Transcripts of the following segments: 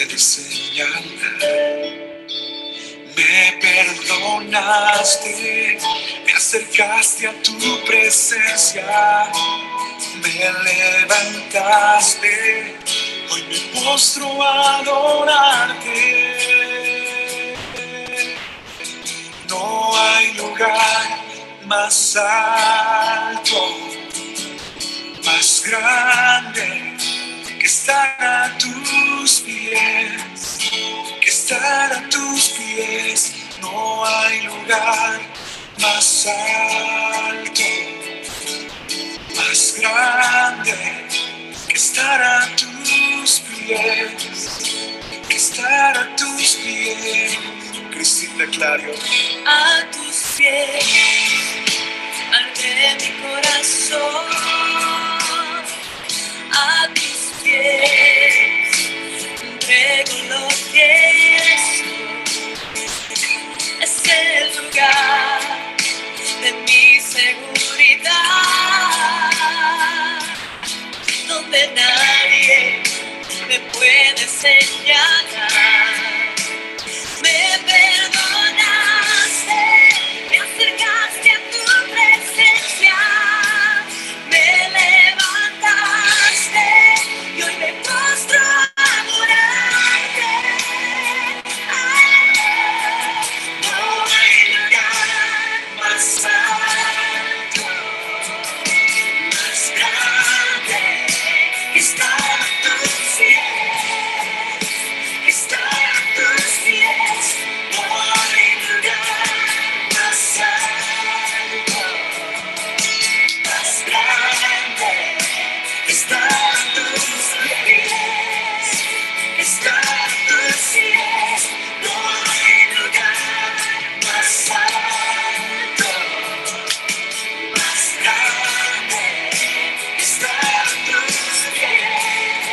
puedes señalar. Me perdonaste, me acercaste a tu presencia, me levantaste, hoy me postro a adorarte. No hay lugar más alto, más grande que estar a tus pies, que estar a tus pies. No hay lugar más alto, más grande que estar a tus pies, que estar a tus pies. Cristina Clario. A tus pies, arde mi corazón. A tus pies, entrego lo que soy. Es el lugar de mi seguridad, donde nadie me puede señalar. Me perdonaste, me acercaste a tu presencia, me levantaste y hoy me postro a adorarte. No hay lugar más alto, más grande que estar a tus pies, que estar a tus pies. No hay lugar más alto, más grande que estar a tus pies, que estar a tus pies. No hay lugar más alto, más grande que estar a tus pies,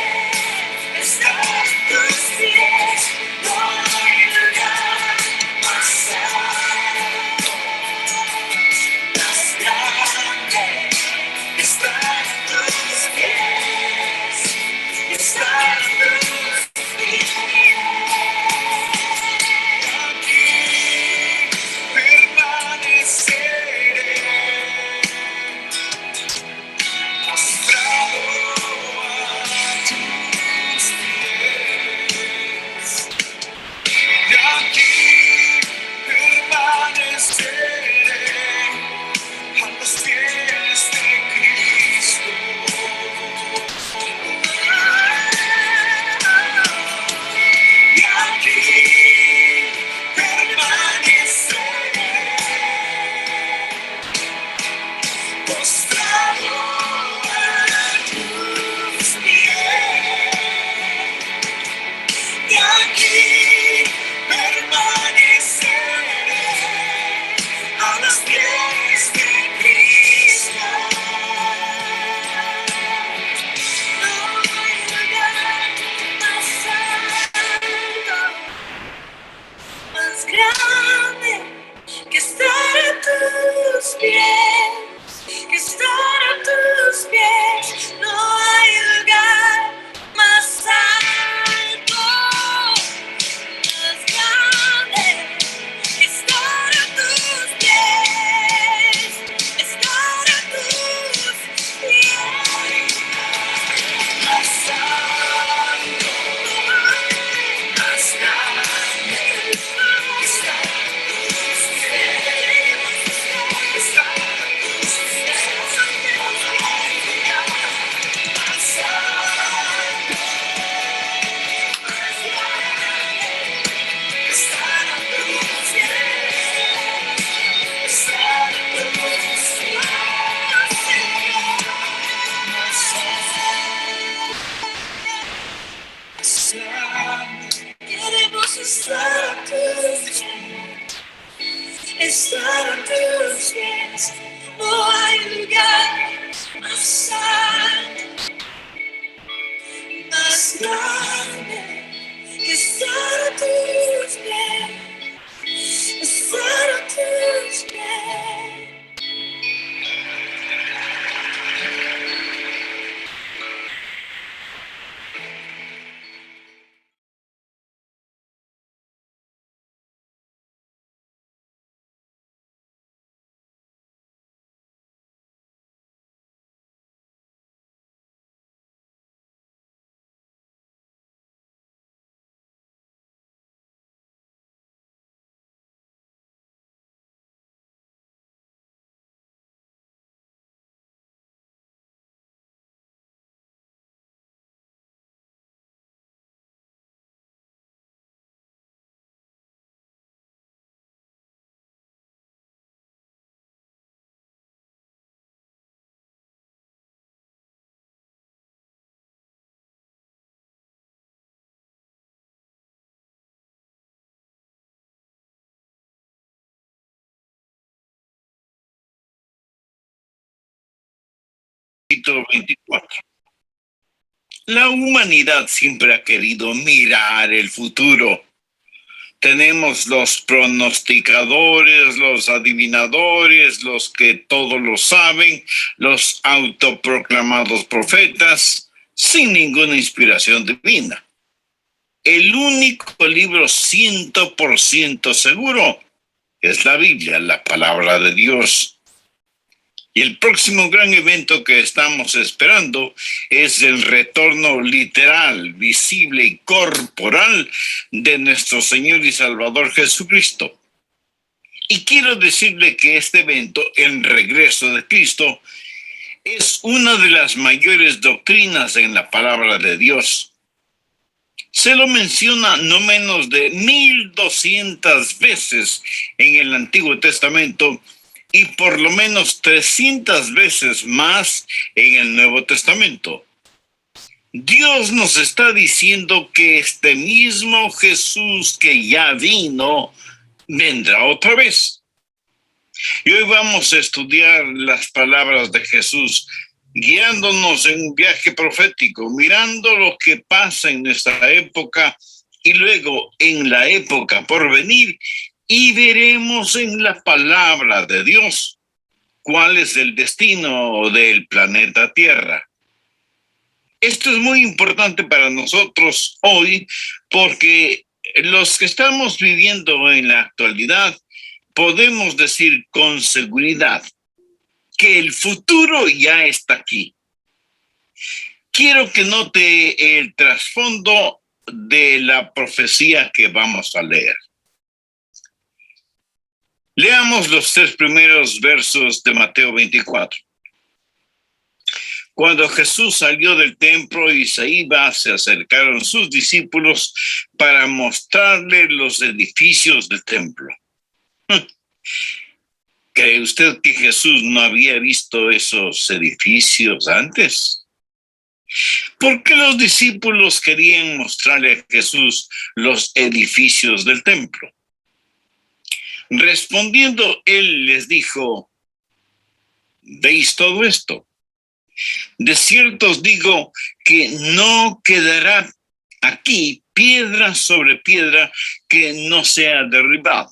estar a tus pies. No hay lugar más alto, más grande que estar a tus pies, estar a tus pies. Aquí permaneceré, postrado a tus pies. Y aquí permaneceré a los pies de Cristo. Y aquí permaneceré, postrado a tus pies. Y aquí permaneceré a los pies de Cristo. No hay lugar más alto, más grande que estar a tus pies, que estar a tus pies. No hay lugar más alto, más grande que estar a tus pies, estar a tus pies. Más alto, más grande que estar a tus pies, estar a tus pies. Más alto, más grande estar a tus pies, estar a tus pies. Queremos estar a tus pies, estar a tus pies. No hay lugar más alto, más grande que estar a tus pies, estar a tus pies. capítulo 24. La humanidad siempre ha querido mirar el futuro. Tenemos los pronosticadores, los adivinadores, los que todo lo saben, los autoproclamados profetas, sin ninguna inspiración divina. El único libro 100% seguro es la Biblia, la palabra de Dios. Y el próximo gran evento que estamos esperando es el retorno literal, visible y corporal de nuestro Señor y Salvador Jesucristo. Y quiero decirle que este evento, el regreso de Cristo, es una de las mayores doctrinas en la palabra de Dios. Se lo menciona no menos de 1200 veces en el Antiguo Testamento y por lo menos 300 veces más en el Nuevo Testamento. Dios nos está diciendo que este mismo Jesús que ya vino, vendrá otra vez. Y hoy vamos a estudiar las palabras de Jesús, guiándonos en un viaje profético, mirando lo que pasa en nuestra época y luego en la época por venir, y veremos en la palabra de Dios cuál es el destino del planeta Tierra. Esto es muy importante para nosotros hoy porque los que estamos viviendo en la actualidad podemos decir con seguridad que el futuro ya está aquí. Quiero que note el trasfondo de la profecía que vamos a leer. Leamos los 3 primeros versos de Mateo 24. Cuando Jesús salió del templo y se iba, se acercaron sus discípulos para mostrarle los edificios del templo. ¿Cree usted que Jesús no había visto esos edificios antes? ¿Por qué los discípulos querían mostrarle a Jesús los edificios del templo? Respondiendo, él les dijo: ¿veis todo esto? De cierto os digo que no quedará aquí piedra sobre piedra que no sea derribada.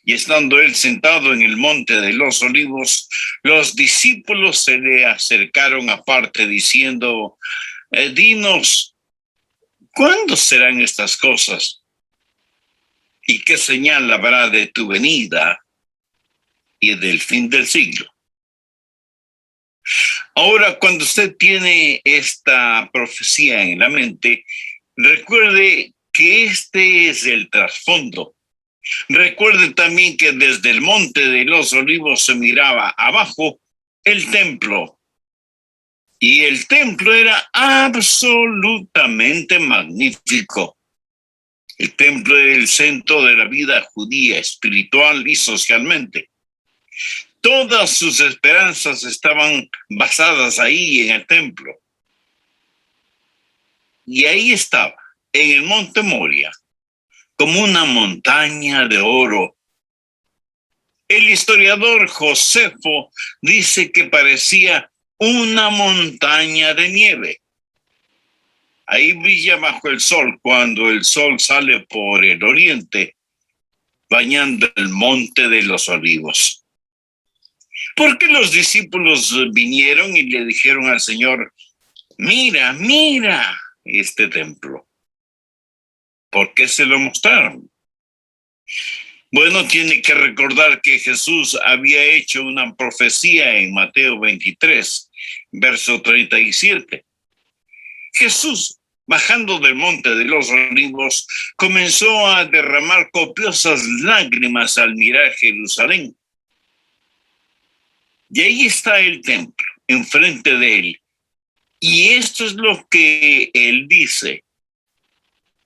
Y estando él sentado en el monte de los olivos, los discípulos se le acercaron aparte diciendo: dinos, ¿cuándo serán estas cosas? ¿Y qué señal habrá de tu venida y del fin del siglo? Ahora, cuando usted tiene esta profecía en la mente, recuerde que este es el trasfondo. Recuerde también que desde el monte de los olivos se miraba abajo el templo. Y el templo era absolutamente magnífico. El templo era el centro de la vida judía, espiritual y socialmente. Todas sus esperanzas estaban basadas ahí en el templo. Y ahí estaba, en el monte Moria, como una montaña de oro. El historiador Josefo dice que parecía una montaña de nieve. Ahí brilla bajo el sol cuando el sol sale por el oriente, bañando el monte de los olivos. ¿Por qué los discípulos vinieron y le dijeron al Señor: mira, mira este templo? ¿Por qué se lo mostraron? Bueno, tiene que recordar que Jesús había hecho una profecía en Mateo 23, verso 37. Jesús, bajando del monte de los olivos, comenzó a derramar copiosas lágrimas al mirar Jerusalén. Y ahí está el templo, enfrente de él. Y esto es lo que él dice: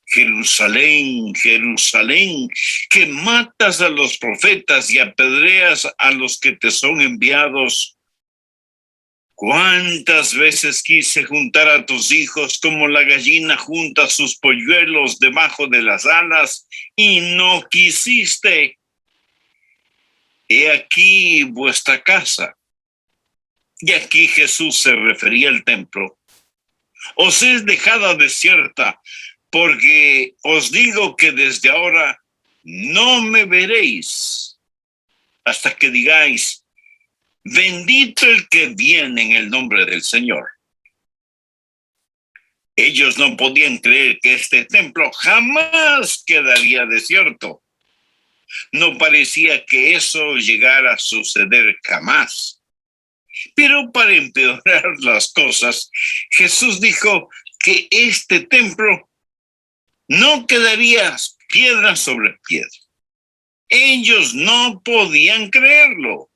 Jerusalén, Jerusalén, que matas a los profetas y apedreas a los que te son enviados. ¿Cuántas veces quise juntar a tus hijos como la gallina junta sus polluelos debajo de las alas y no quisiste? He aquí vuestra casa. Y aquí Jesús se refería al templo. Os es dejada desierta, porque os digo que desde ahora no me veréis hasta que digáis, bendito el que viene en el nombre del Señor. Ellos no podían creer que este templo jamás quedaría desierto. No parecía que eso llegara a suceder jamás. Pero para empeorar las cosas, Jesús dijo que este templo no quedaría piedra sobre piedra. Ellos no podían creerlo.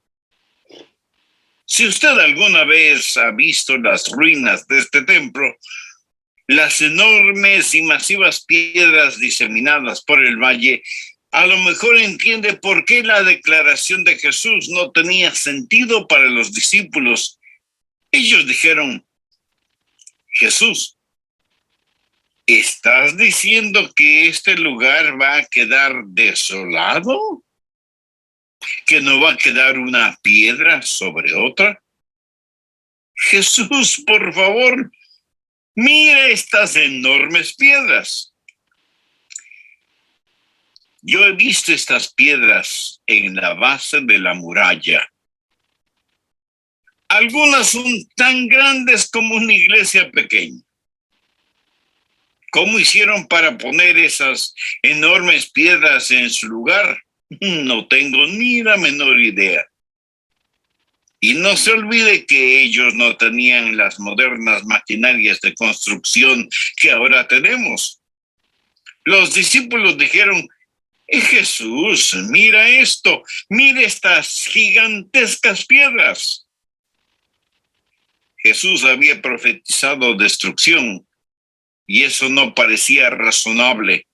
Si usted alguna vez ha visto las ruinas de este templo, las enormes y masivas piedras diseminadas por el valle, a lo mejor entiende por qué la declaración de Jesús no tenía sentido para los discípulos. Ellos dijeron, Jesús, ¿estás diciendo que este lugar va a quedar desolado? ¿Que no va a quedar una piedra sobre otra? Jesús, por favor, mira estas enormes piedras. Yo he visto estas piedras en la base de la muralla. Algunas son tan grandes como una iglesia pequeña. ¿Cómo hicieron para poner esas enormes piedras en su lugar? No tengo ni la menor idea. Y no se olvide que ellos no tenían las modernas maquinarias de construcción que ahora tenemos. Los discípulos dijeron, Jesús, mira esto, mira estas gigantescas piedras. Jesús había profetizado destrucción y eso no parecía razonable.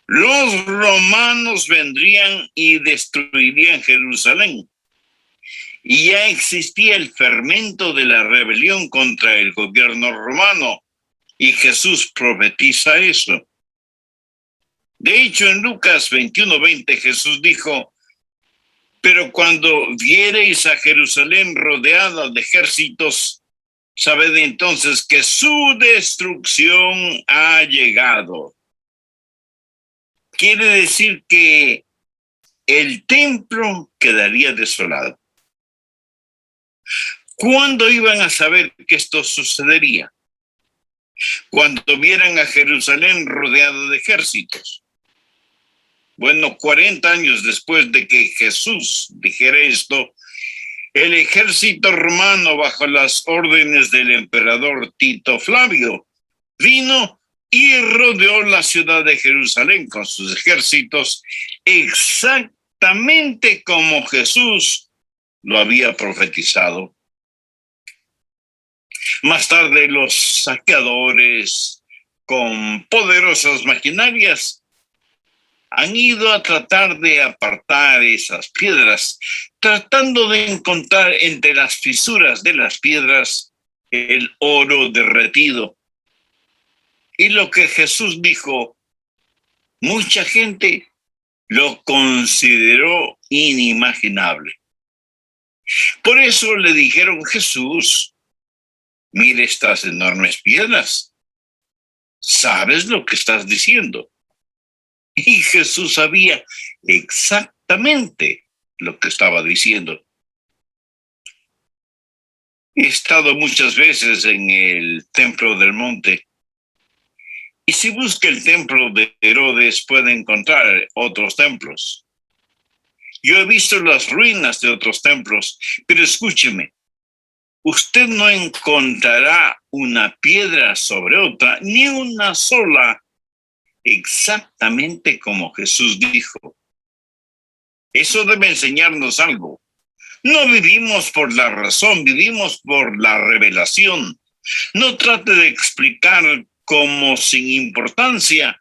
Los romanos vendrían y destruirían Jerusalén. Y ya existía el fermento de la rebelión contra el gobierno romano. Y Jesús profetiza eso. De hecho, en Lucas 21:20 Jesús dijo, pero cuando viereis a Jerusalén rodeada de ejércitos, sabed entonces que su destrucción ha llegado. Quiere decir que el templo quedaría desolado. ¿Cuándo iban a saber que esto sucedería? Cuando vieran a Jerusalén rodeada de ejércitos. Bueno, 40 años después de que Jesús dijera esto, el ejército romano, bajo las órdenes del emperador Tito Flavio, vino y rodeó la ciudad de Jerusalén con sus ejércitos, exactamente como Jesús lo había profetizado. Más tarde, los saqueadores, con poderosas maquinarias, han ido a tratar de apartar esas piedras, tratando de encontrar entre las fisuras de las piedras el oro derretido. Y lo que Jesús dijo, mucha gente lo consideró inimaginable. Por eso le dijeron, Jesús, mire estas enormes piedras. ¿Sabes lo que estás diciendo? Y Jesús sabía exactamente lo que estaba diciendo. He estado muchas veces en el templo del monte. Y si busca el templo de Herodes, puede encontrar otros templos. Yo he visto las ruinas de otros templos, pero escúcheme, usted no encontrará una piedra sobre otra, ni una sola, exactamente como Jesús dijo. Eso debe enseñarnos algo. No vivimos por la razón, vivimos por la revelación. No trate de explicar como sin importancia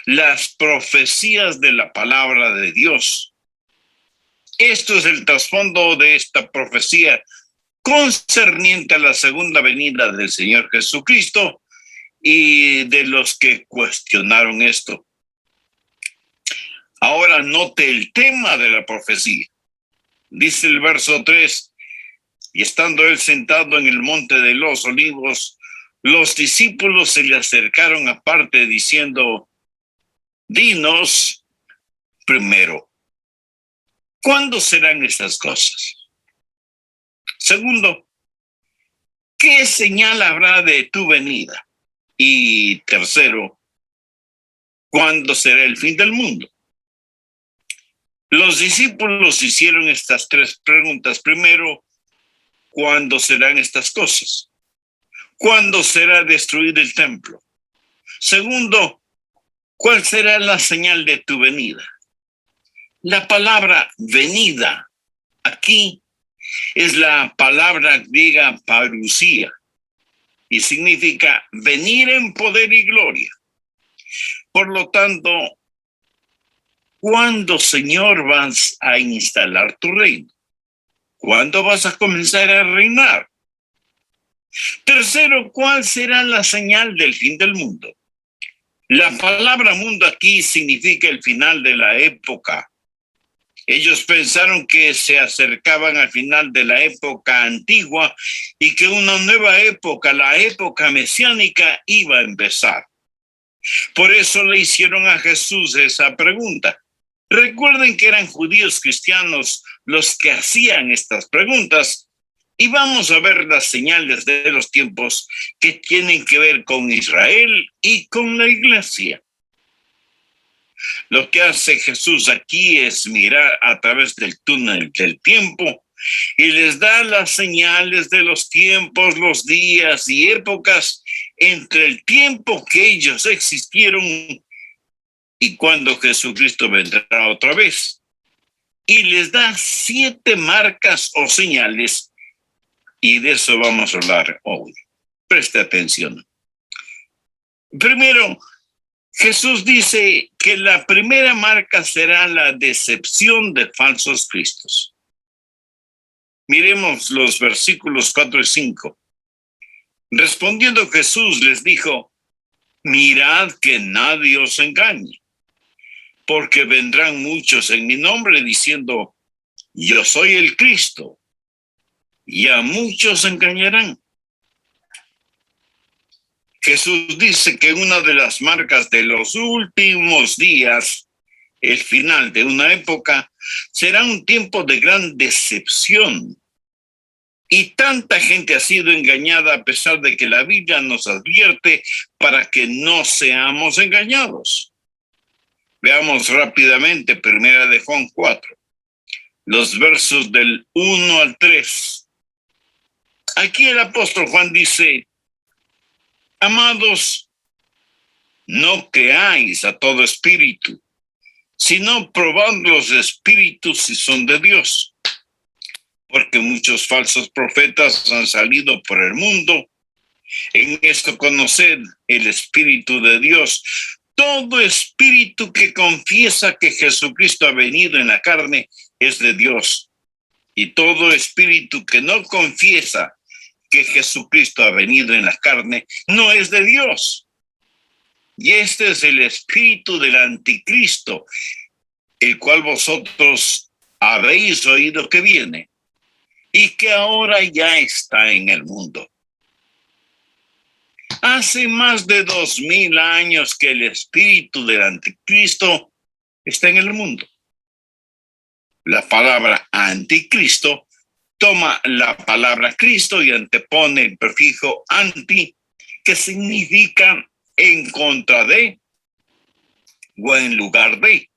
las profecías de la palabra de Dios. Esto es el trasfondo de esta profecía concerniente a la segunda venida del Señor Jesucristo y de los que cuestionaron esto. Ahora note el tema de la profecía. Dice el verso 3, Y estando él sentado en el monte de los olivos, los discípulos se le acercaron aparte diciendo, dinos primero, ¿cuándo serán estas cosas? Segundo, ¿qué señal habrá de tu venida? Y tercero, ¿cuándo será el fin del mundo? Los discípulos hicieron estas tres preguntas. Primero, ¿cuándo serán estas cosas? ¿Cuándo será destruido el templo? Segundo, ¿cuál será la señal de tu venida? La palabra venida aquí es la palabra griega parusía y significa venir en poder y gloria. Por lo tanto, ¿cuándo, Señor, vas a instalar tu reino? ¿Cuándo vas a comenzar a reinar? Tercero, ¿cuál será la señal del fin del mundo? La palabra mundo aquí significa el final de la época. Ellos pensaron que se acercaban al final de la época antigua y que una nueva época, la época mesiánica, iba a empezar. Por eso le hicieron a Jesús esa pregunta. Recuerden que eran judíos cristianos los que hacían estas preguntas y vamos a ver las señales de los tiempos que tienen que ver con Israel y con la iglesia. Lo que hace Jesús aquí es mirar a través del túnel del tiempo y les da las señales de los tiempos, los días y épocas entre el tiempo que ellos existieron y cuando Jesucristo vendrá otra vez. Y les da 7 marcas o señales y de eso vamos a hablar hoy. Preste atención. Primero, Jesús dice que la primera marca será la decepción de falsos cristos. Miremos los versículos 4 y 5. Respondiendo Jesús les dijo, mirad que nadie os engañe, porque vendrán muchos en mi nombre diciendo, yo soy el Cristo, y a muchos engañarán. Jesús dice que una de las marcas de los últimos días, el final de una época, será un tiempo de gran decepción. Y tanta gente ha sido engañada a pesar de que la Biblia nos advierte para que no seamos engañados. Veamos rápidamente 1 de Juan 4, los versos del 1 al 3. Aquí el apóstol Juan dice, amados, no creáis a todo espíritu, sino probad los espíritus si son de Dios. Porque muchos falsos profetas han salido por el mundo. En esto conoced el Espíritu de Dios. Todo espíritu que confiesa que Jesucristo ha venido en la carne es de Dios. Y todo espíritu que no confiesa que Jesucristo ha venido en la carne no es de Dios. Y este es el espíritu del anticristo, el cual vosotros habéis oído que viene y que ahora ya está en el mundo. Hace más de 2000 años que el espíritu del anticristo está en el mundo. La palabra anticristo toma la palabra Cristo y antepone el prefijo anti, que significa en contra de o en lugar de.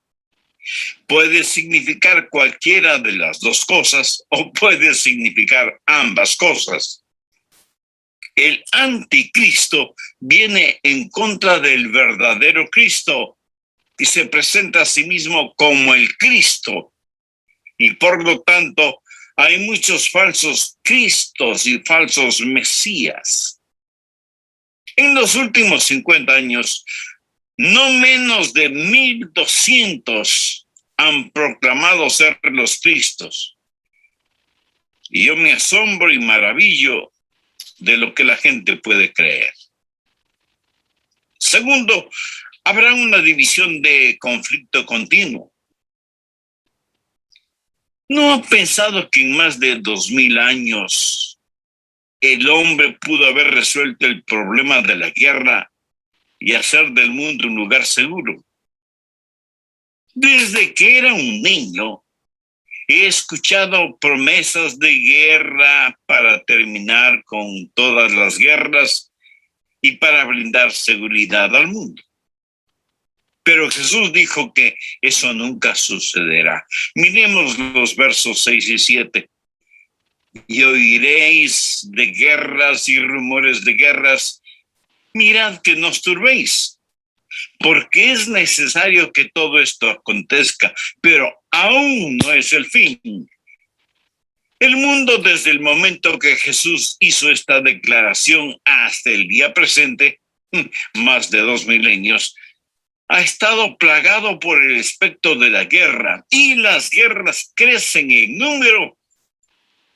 Puede significar cualquiera de las dos cosas o puede significar ambas cosas. El anticristo viene en contra del verdadero Cristo y se presenta a sí mismo como el Cristo. Y por lo tanto, hay muchos falsos cristos y falsos mesías. En los últimos 50 años, no menos de 1200 han proclamado ser los Cristos. Y yo me asombro y maravillo de lo que la gente puede creer. Segundo, habrá una división de conflicto continuo. ¿No ha pensado que en más de 2000 años el hombre pudo haber resuelto el problema de la guerra y hacer del mundo un lugar seguro? Desde que era un niño, he escuchado promesas de guerra para terminar con todas las guerras y para brindar seguridad al mundo. Pero Jesús dijo que eso nunca sucederá. Miremos los versos 6 y 7. Y oiréis de guerras y rumores de guerras. Mirad que no os turbéis, porque es necesario que todo esto acontezca, pero aún no es el fin. El mundo, desde el momento que Jesús hizo esta declaración hasta el día presente, más de 2 milenios, ha estado plagado por el espectro de la guerra, y las guerras crecen en número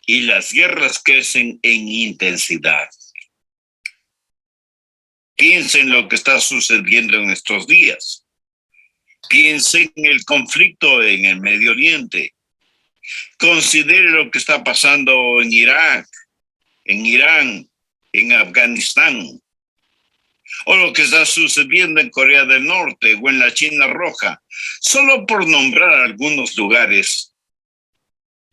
y las guerras crecen en intensidad. Piensen en lo que está sucediendo en estos días. Piensen en el conflicto en el Medio Oriente. Considere lo que está pasando en Irak, en Irán, en Afganistán, o lo que está sucediendo en Corea del Norte o en la China Roja, solo por nombrar algunos lugares.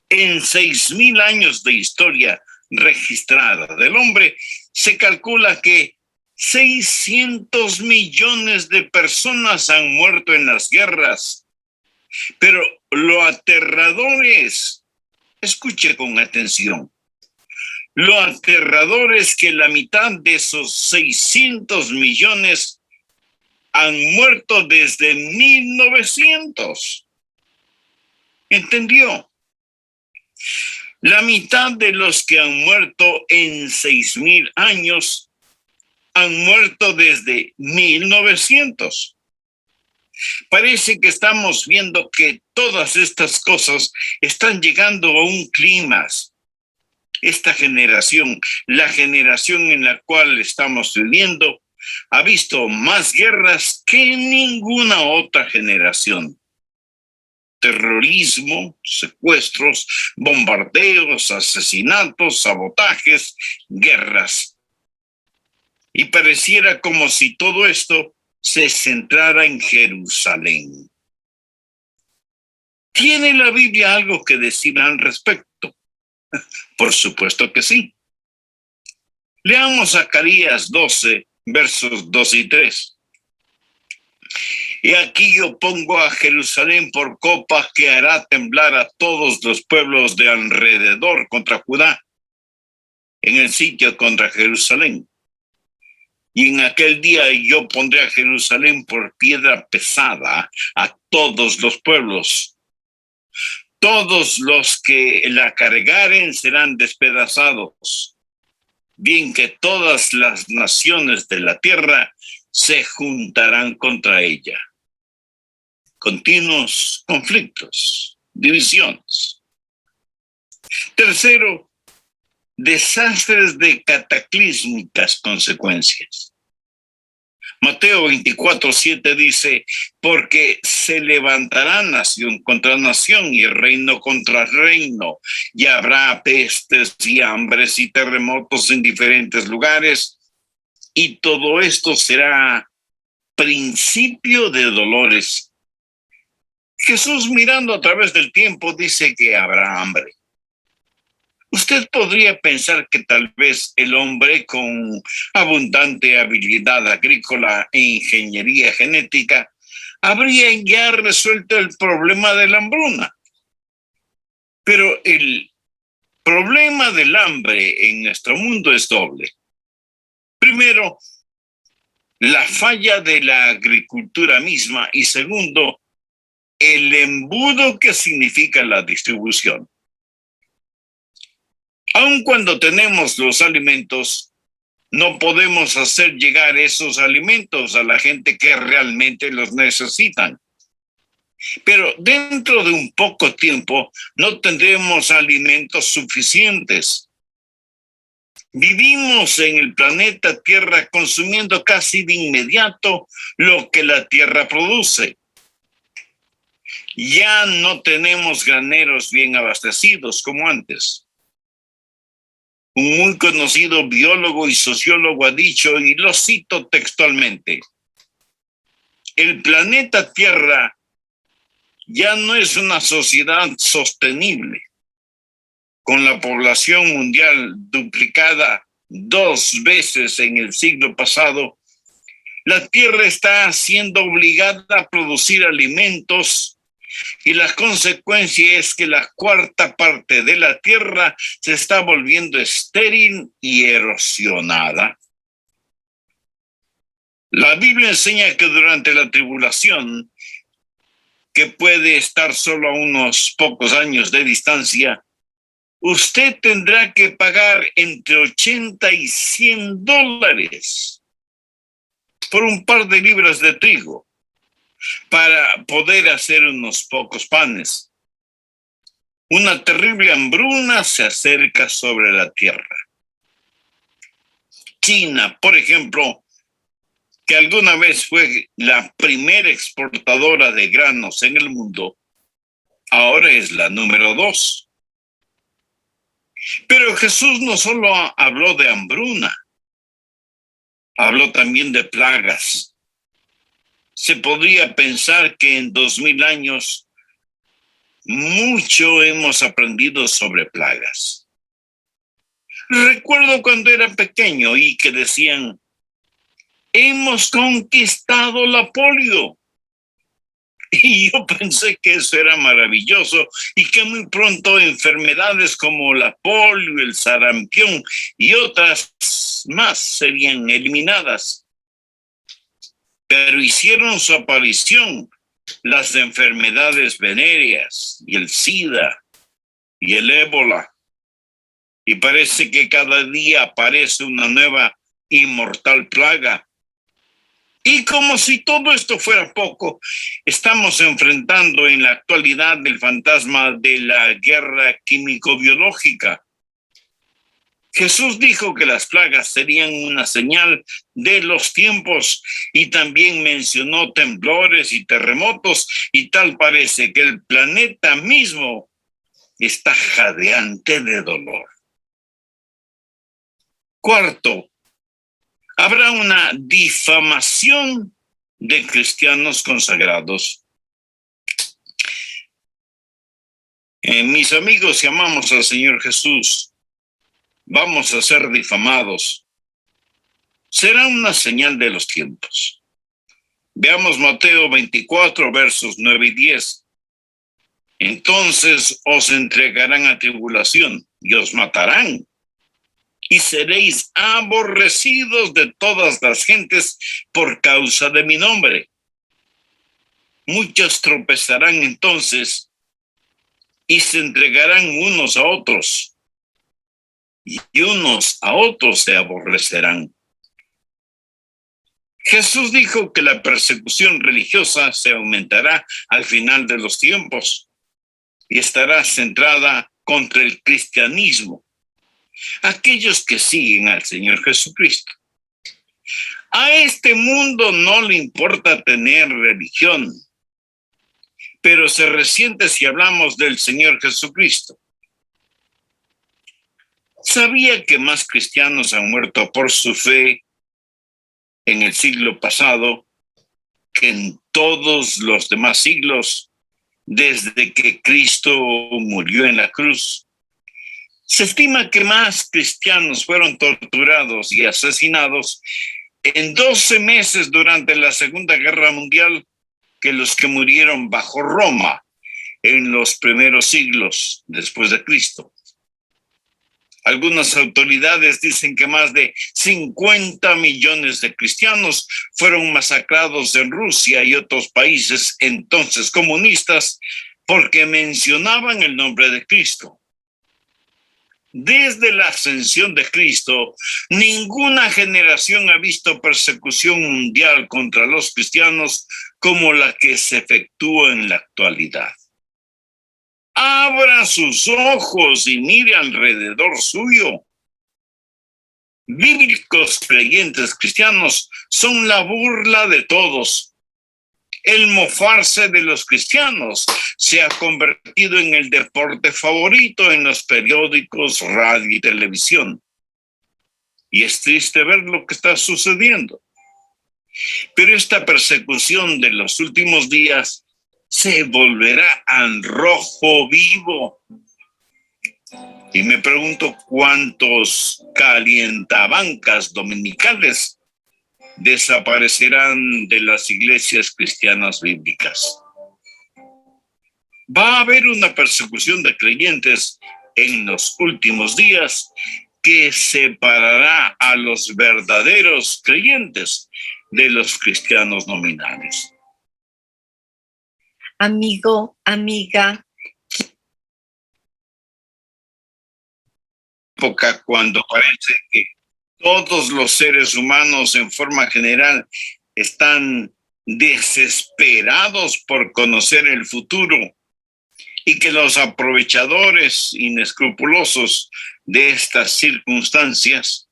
En 6000 años de historia registrada del hombre, se calcula que 600 millones de personas han muerto en las guerras. Pero lo aterrador es, escuche con atención, lo aterrador es que la mitad de esos 600 millones han muerto desde 1900. ¿Entendió? La mitad de los que han muerto en 6000 años han muerto desde 1900. Parece que estamos viendo que todas estas cosas están llegando a un clímax. Esta generación, la generación en la cual estamos viviendo, ha visto más guerras que ninguna otra generación. Terrorismo, secuestros, bombardeos, asesinatos, sabotajes, guerras. Y pareciera como si todo esto se centrara en Jerusalén. ¿Tiene la Biblia algo que decir al respecto? Por supuesto que sí. Leamos Zacarías 12, versos 2 y 3. Y aquí yo pongo a Jerusalén por copa que hará temblar a todos los pueblos de alrededor contra Judá, en el sitio contra Jerusalén. Y en aquel día yo pondré a Jerusalén por piedra pesada a todos los pueblos. Todos los que la cargaren serán despedazados. Bien que todas las naciones de la tierra se juntarán contra ella. Continuos conflictos, divisiones. Tercero, desastres de cataclísmicas consecuencias. Mateo 24:7 dice, porque se levantará nación contra nación y reino contra reino, y habrá pestes y hambres y terremotos en diferentes lugares, y todo esto será principio de dolores. Jesús, mirando a través del tiempo, dice que habrá hambre. Usted podría pensar que tal vez el hombre con abundante habilidad agrícola e ingeniería genética habría ya resuelto el problema de la hambruna. Pero el problema del hambre en nuestro mundo es doble. Primero, la falla de la agricultura misma, y segundo, el embudo que significa la distribución. Aun cuando tenemos los alimentos, no podemos hacer llegar esos alimentos a la gente que realmente los necesitan. Pero dentro de un poco tiempo no tendremos alimentos suficientes. Vivimos en el planeta Tierra consumiendo casi de inmediato lo que la Tierra produce. Ya no tenemos graneros bien abastecidos como antes. Un muy conocido biólogo y sociólogo ha dicho, y lo cito textualmente, el planeta Tierra ya no es una sociedad sostenible, con la población mundial duplicada 2 veces en el siglo pasado. La Tierra está siendo obligada a producir alimentos y la consecuencia es que la 1/4 parte de la Tierra se está volviendo estéril y erosionada. La Biblia enseña que durante la tribulación, que puede estar solo a unos pocos años de distancia, usted tendrá que pagar entre 80 y 100 dólares por un par de libras de trigo para poder hacer unos pocos panes. Una terrible hambruna se acerca sobre la tierra. China, por ejemplo, que alguna vez fue la primera exportadora de granos en el mundo, ahora es la número 2. Pero Jesús no solo habló de hambruna, habló también de plagas. Se podría pensar que en 2000 años mucho hemos aprendido sobre plagas. Recuerdo cuando era pequeño y que decían, hemos conquistado la polio. Y yo pensé que eso era maravilloso y que muy pronto enfermedades como la polio, el sarampión y otras más serían eliminadas. Pero hicieron su aparición las enfermedades venéreas y el SIDA y el ébola. Y parece que cada día aparece una nueva y mortal plaga. Y como si todo esto fuera poco, estamos enfrentando en la actualidad el fantasma de la guerra químico-biológica. Jesús dijo que las plagas serían una señal de los tiempos y también mencionó temblores y terremotos y tal parece que el planeta mismo está jadeante de dolor. Cuarto, habrá una difamación de cristianos consagrados. Mis amigos, si amamos al Señor Jesús, vamos a ser difamados. Será una señal de los tiempos. Veamos Mateo 24, versos 9 y 10. Entonces os entregarán a tribulación y os matarán. Y seréis aborrecidos de todas las gentes por causa de mi nombre. Muchos tropezarán entonces y se entregarán unos a otros, y unos a otros se aborrecerán. Jesús dijo que la persecución religiosa se aumentará al final de los tiempos y estará centrada contra el cristianismo, aquellos que siguen al Señor Jesucristo. A este mundo no le importa tener religión, pero se resiente si hablamos del Señor Jesucristo. ¿Sabía que más cristianos han muerto por su fe en el siglo pasado que en todos los demás siglos desde que Cristo murió en la cruz? Se estima que más cristianos fueron torturados y asesinados en 12 meses durante la Segunda Guerra Mundial que los que murieron bajo Roma en los primeros siglos después de Cristo. Algunas autoridades dicen que más de 50 millones de cristianos fueron masacrados en Rusia y otros países entonces comunistas porque mencionaban el nombre de Cristo. Desde la ascensión de Cristo, ninguna generación ha visto persecución mundial contra los cristianos como la que se efectúa en la actualidad. Abra sus ojos y mire alrededor suyo. Bíblicos creyentes cristianos son la burla de todos. El mofarse de los cristianos se ha convertido en el deporte favorito en los periódicos, radio y televisión. Y es triste ver lo que está sucediendo. Pero esta persecución de los últimos días se volverá al rojo vivo. Y me pregunto cuántos calientabancas dominicales desaparecerán de las iglesias cristianas bíblicas. Va a haber una persecución de creyentes en los últimos días que separará a los verdaderos creyentes de los cristianos nominales. Amigo, amiga. Época cuando parece que todos los seres humanos en forma general están desesperados por conocer el futuro y que los aprovechadores inescrupulosos de estas circunstancias,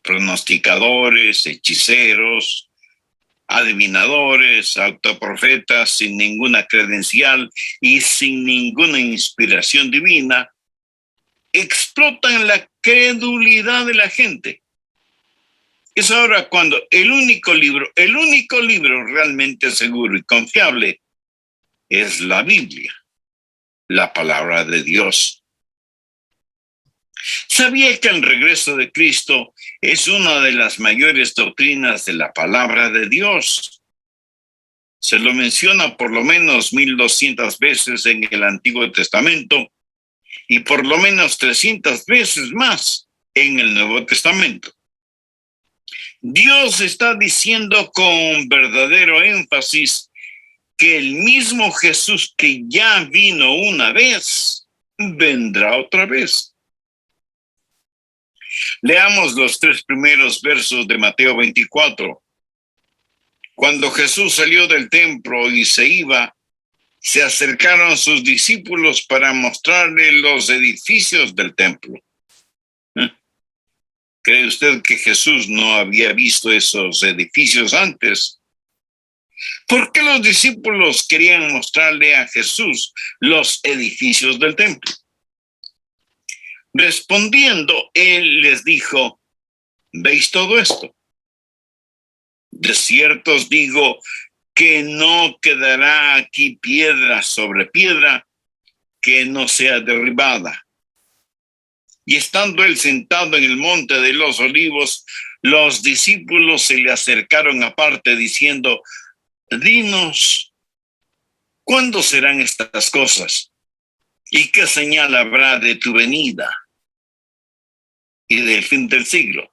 pronosticadores, hechiceros, adivinadores, autoprofetas sin ninguna credencial y sin ninguna inspiración divina, explotan la credulidad de la gente. Es ahora cuando el único libro realmente seguro y confiable es la Biblia, la palabra de Dios. ¿Sabía que el regreso de Cristo es una de las mayores doctrinas de la palabra de Dios? Se lo menciona por lo menos 1200 veces en el Antiguo Testamento y por lo menos 300 veces más en el Nuevo Testamento. Dios está diciendo con verdadero énfasis que el mismo Jesús que ya vino una vez, vendrá otra vez. Leamos los 3 primeros versos de Mateo 24. Cuando Jesús salió del templo y se iba, se acercaron sus discípulos para mostrarle los edificios del templo. ¿Cree usted que Jesús no había visto esos edificios antes? ¿Por qué los discípulos querían mostrarle a Jesús los edificios del templo? Respondiendo, él les dijo: ¿veis todo esto? De cierto os digo que no quedará aquí piedra sobre piedra que no sea derribada. Y estando él sentado en el monte de los olivos, los discípulos se le acercaron aparte diciendo: dinos, ¿cuándo serán estas cosas? ¿Y qué señal habrá de tu venida y del fin del siglo?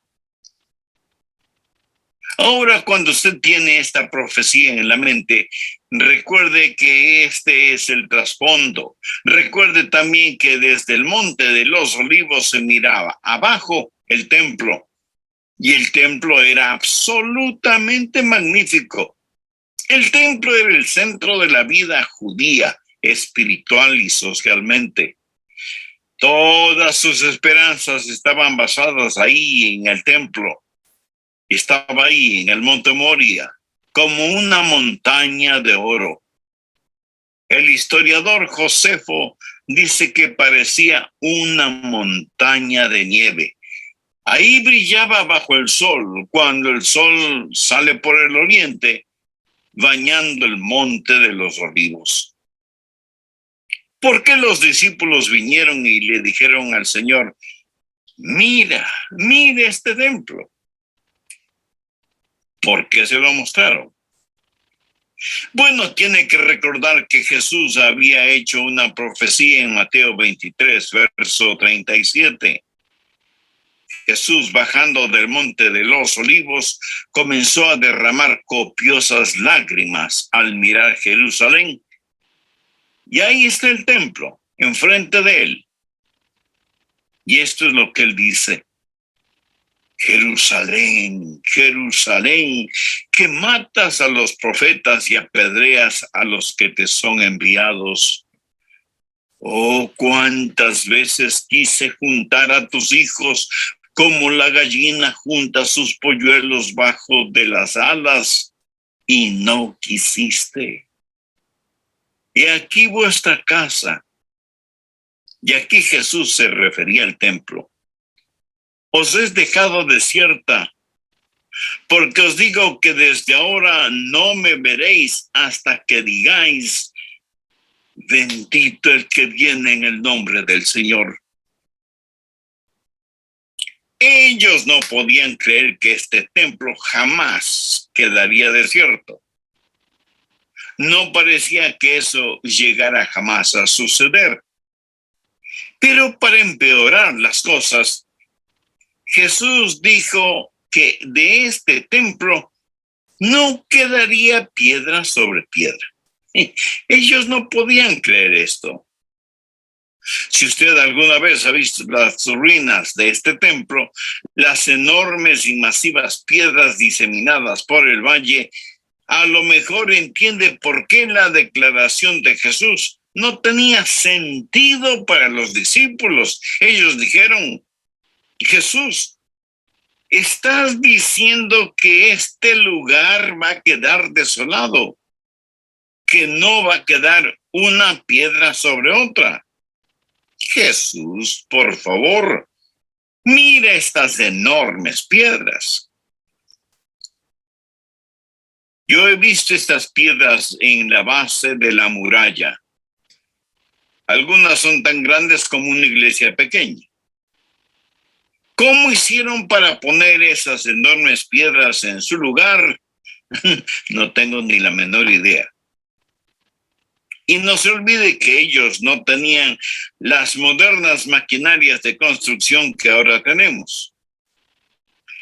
Ahora, cuando usted tiene esta profecía en la mente, recuerde que este es el trasfondo. Recuerde también que desde el monte de los olivos se miraba abajo el templo, y el templo era absolutamente magnífico. El templo era el centro de la vida judía, espiritual y socialmente. Todas sus esperanzas estaban basadas ahí en el templo. Estaba ahí en el monte Moria, como una montaña de oro. El historiador Josefo dice que parecía una montaña de nieve. Ahí brillaba bajo el sol, cuando el sol sale por el oriente, bañando el monte de los olivos. ¿Por qué los discípulos vinieron y le dijeron al Señor: mira este templo? ¿Por qué se lo mostraron? Bueno, tiene que recordar que Jesús había hecho una profecía en Mateo 23, verso 37. Jesús, bajando del monte de los olivos, comenzó a derramar copiosas lágrimas al mirar Jerusalén. Y ahí está el templo, enfrente de él. Y esto es lo que él dice: Jerusalén, Jerusalén, que matas a los profetas y apedreas a los que te son enviados. Oh, cuántas veces quise juntar a tus hijos como la gallina junta sus polluelos bajo de las alas, y no quisiste. Y aquí vuestra casa. Y aquí Jesús se refería al templo. Os es dejado desierta, porque os digo que desde ahora no me veréis hasta que digáis, bendito el que viene en el nombre del Señor. Ellos no podían creer que este templo jamás quedaría desierto. No parecía que eso llegara jamás a suceder. Pero para empeorar las cosas, Jesús dijo que de este templo no quedaría piedra sobre piedra. Ellos no podían creer esto. Si usted alguna vez ha visto las ruinas de este templo, las enormes y masivas piedras diseminadas por el valle, a lo mejor entiende por qué la declaración de Jesús no tenía sentido para los discípulos. Ellos dijeron, Jesús, estás diciendo que este lugar va a quedar desolado, que no va a quedar una piedra sobre otra. Jesús, por favor, mira estas enormes piedras. Yo he visto estas piedras en la base de la muralla. Algunas son tan grandes como una iglesia pequeña. ¿Cómo hicieron para poner esas enormes piedras en su lugar? No tengo ni la menor idea. Y no se olvide que ellos no tenían las modernas maquinarias de construcción que ahora tenemos.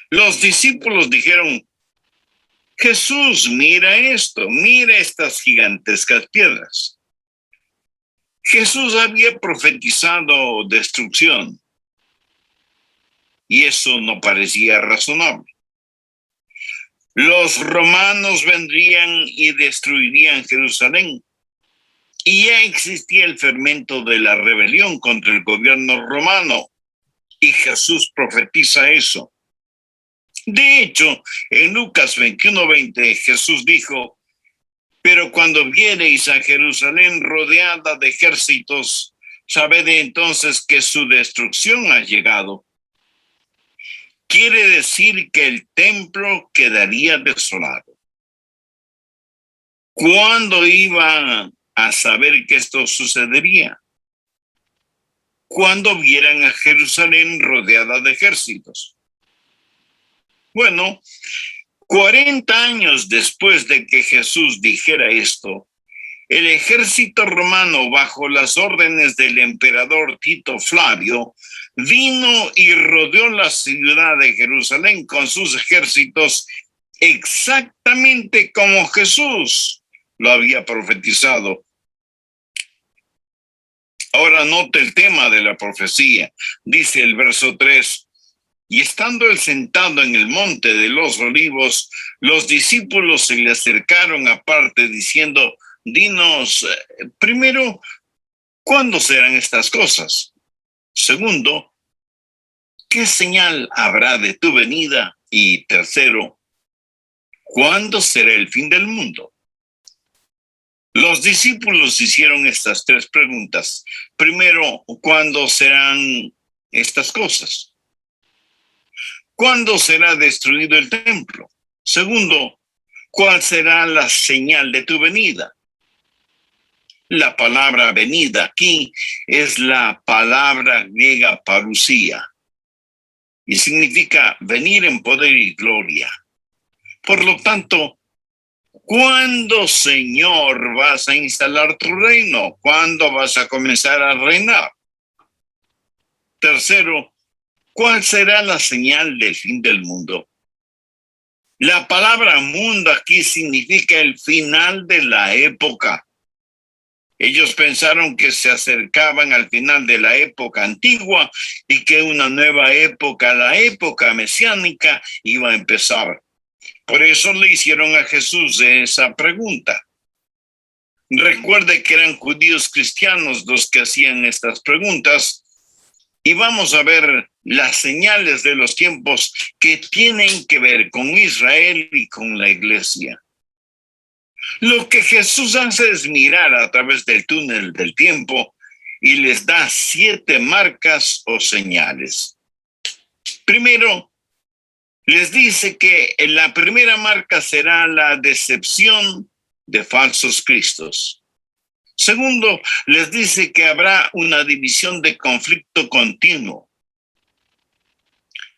Los discípulos dijeron, Jesús, mira esto, mira estas gigantescas piedras. Jesús había profetizado destrucción y eso no parecía razonable. Los romanos vendrían y destruirían Jerusalén. Y ya existía el fermento de la rebelión contra el gobierno romano. Y Jesús profetiza eso. De hecho, en Lucas 21:20, Jesús dijo, pero cuando viereis a Jerusalén rodeada de ejércitos, sabed entonces que su destrucción ha llegado. Quiere decir que el templo quedaría desolado. ¿Cuándo iba a saber que esto sucedería? Cuando vieran a Jerusalén rodeada de ejércitos. Bueno, 40 años después de que Jesús dijera esto, el ejército romano, bajo las órdenes del emperador Tito Flavio, vino y rodeó la ciudad de Jerusalén con sus ejércitos exactamente como Jesús lo había profetizado. Ahora note el tema de la profecía. Dice el verso 3, y estando él sentado en el monte de los olivos, los discípulos se le acercaron aparte diciendo, dinos, primero, ¿cuándo serán estas cosas? Segundo, ¿qué señal habrá de tu venida? Y tercero, ¿cuándo será el fin del mundo? Los discípulos hicieron estas tres preguntas. Primero, ¿cuándo serán estas cosas? ¿Cuándo será destruido el templo? Segundo, ¿cuál será la señal de tu venida? La palabra venida aquí es la palabra griega parusía y significa venir en poder y gloria. Por lo tanto, ¿cuándo, Señor, vas a instalar tu reino? ¿Cuándo vas a comenzar a reinar? Tercero, ¿cuál será la señal del fin del mundo? La palabra mundo aquí significa el final de la época. Ellos pensaron que se acercaban al final de la época antigua y que una nueva época, la época mesiánica, iba a empezar. Por eso le hicieron a Jesús esa pregunta. Recuerde que eran judíos cristianos los que hacían estas preguntas y vamos a ver las señales de los tiempos que tienen que ver con Israel y con la iglesia. Lo que Jesús hace es mirar a través del túnel del tiempo y les da 7 marcas o señales. Primero, les dice que la primera marca será la decepción de falsos cristos. Segundo, les dice que habrá una división de conflicto continuo.